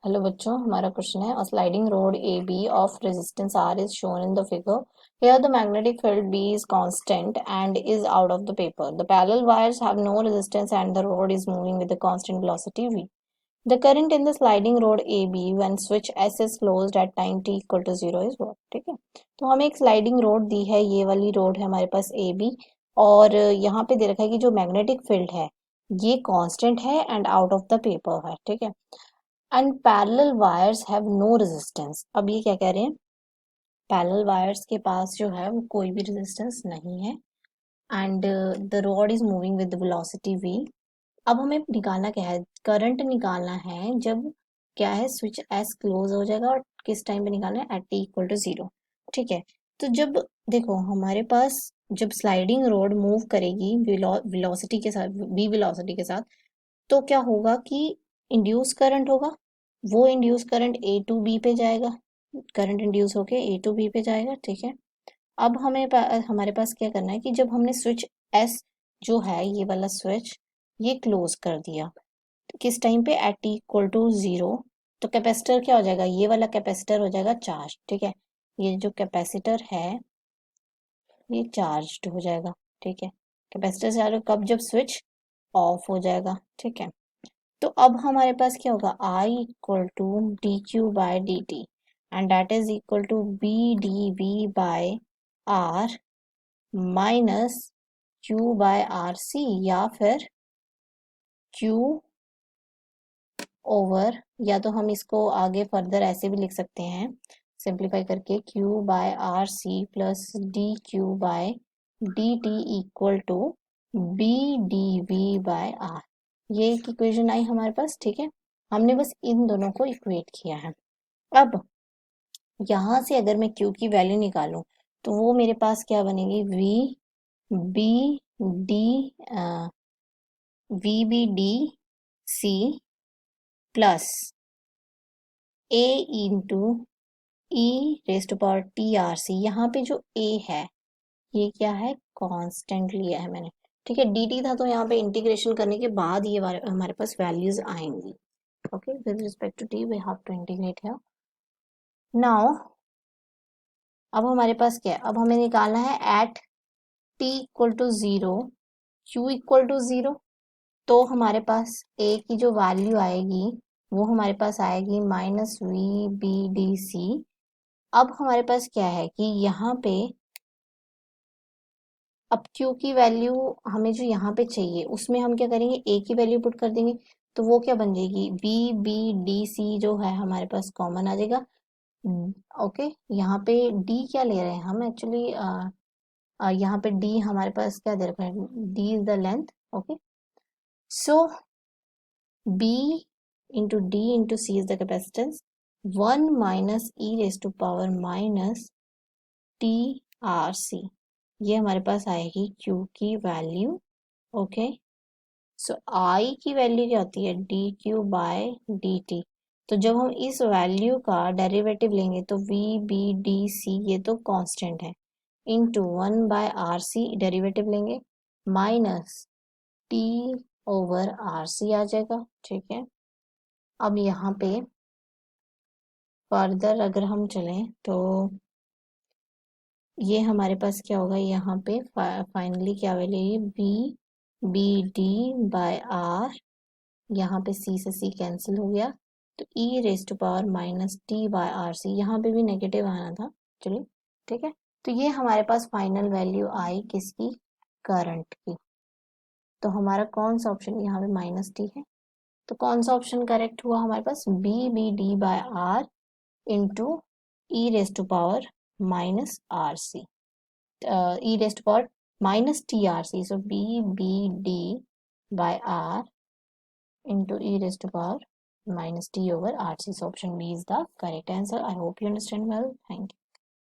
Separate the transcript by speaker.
Speaker 1: Hello बच्चों, हमारा question है a sliding rod A B of resistance R is shown in the figure. Here the magnetic field B is constant and is out of the paper. The parallel wires have no resistance and the rod is moving with the constant velocity v. The current in the sliding rod AB when switch S is closed at time t equal to 0 is what। ठीक है, तो हमें एक sliding road दी है, ये वाली road है हमारे पास AB, और यहाँ पे दे रखा है कि जो मैग्नेटिक फील्ड है ये कांस्टेंट है and out of the paper है। ठीक है, and parallel wires have no resistance. अब ये क्या कह रहे हैं, पैरेलल वायर्स के पास जो है वो कोई भी रेजिस्टेंस नहीं है and the rod is moving with velocity v। अब हमें निकालना क्या है, करंट निकालना है जब क्या है स्विच एस क्लोज हो जाएगा, और किस टाइम पे निकालना है, एट टी इक्वल टू 0। ठीक है, तो जब देखो हमारे पास जब स्लाइडिंग रोड मूव करेगी वेलोसिटी के साथ, v वेलोसिटी के साथ, तो क्या होगा कि इंड्यूस करंट होगा, वो induce current A to B पे जाएगा, करंट इंड्यूस होके ए टू बी पे जाएगा। ठीक है, अब हमारे पास क्या करना है कि जब हमने स्विच एस जो है ये वाला स्विच ये क्लोज कर दिया, तो किस टाइम पे, एट टी इक्वल टू 0, तो कैपेसिटर क्या हो जाएगा, ये वाला कैपेसिटर हो जाएगा चार्ज। ठीक है, ये जो कैपेसिटर है ये चार्ज हो जाएगा। ठीक है, कैपेसिटर चार्ज कब, जब स्विच ऑफ हो जाएगा। ठीक है, तो अब हमारे पास क्या होगा, I equal to d q by d t and that is equal to B d v by R minus q by R C, या फिर क्यू ओवर, या तो हम इसको आगे फर्दर ऐसे भी लिख सकते हैं सिंप्लीफाई करके, q by R C plus d q by d t equal to B d v by R. ये एक इक्वेशन आई हमारे पास। ठीक है, हमने बस इन दोनों को इक्वेट किया है। अब यहाँ से अगर मैं Q की वैल्यू निकालूं तो वो मेरे पास क्या बनेगी, B d v B d C plus A into E raise to power t R C. यहाँ पे जो ए है ये क्या है, कांस्टेंट लिया है मैंने। ठीक है, dt था तो यहाँ पे इंटीग्रेशन करने के बाद ये हमारे पास वैल्यूज आएंगी। Okay, with respect to t we have to integrate here. Now अब हमारे पास क्या है, अब हमें निकालना है एट t equal to 0, q equal to 0। तो हमारे पास a की जो वैल्यू आएगी वो हमारे पास आएगी minus v B d C. अब हमारे पास क्या है कि यहाँ पे अब Q की वैल्यू हमें जो यहाँ पे चाहिए उसमें हम क्या करेंगे, A की वैल्यू पुट कर देंगे, तो वो क्या बन जाएगी, बी बी डी सी जो है हमारे पास कॉमन आ जाएगा। ओके, यहाँ पे D क्या ले रहे हैं हम एक्चुअली, यहाँ पे D हमारे पास क्या दे रखा है, D is the length. Okay, so B into d into C is the capacitance, 1 minus e raise to power minus T R C, ये हमारे पास आएगी Q की वैल्यू। ओके, सो I की वैल्यू क्या होती है, d q by d t. तो जब हम इस वैल्यू का डेरिवेटिव लेंगे तो वी बी डी सी ये तो कांस्टेंट है, into 1 by R C derivative लेंगे, minus T over R C आ जाएगा। ठीक है, अब यहाँ पे फर्दर अगर हम चलें तो ये हमारे पास क्या होगा, यहाँ पे फाइनली क्या value, B B D by R, यहाँ पे c से c कैंसिल हो गया, तो e raise to power minus t by R C, यहाँ पे भी नेगेटिव आना था। चलिए ठीक है, तो ये हमारे पास फाइनल वैल्यू आई किसकी, करंट की। तो हमारा कौन सा ऑप्शन, यहाँ पे माइनस टी है, तो कौन सा ऑप्शन करेक्ट हुआ हमारे पास, B B D by R into E raise to power minus R C, E raise to power minus T R C, so B B D by R into e raised to power minus t over RC. So option B is the correct answer. I hope you understand well. Thank you.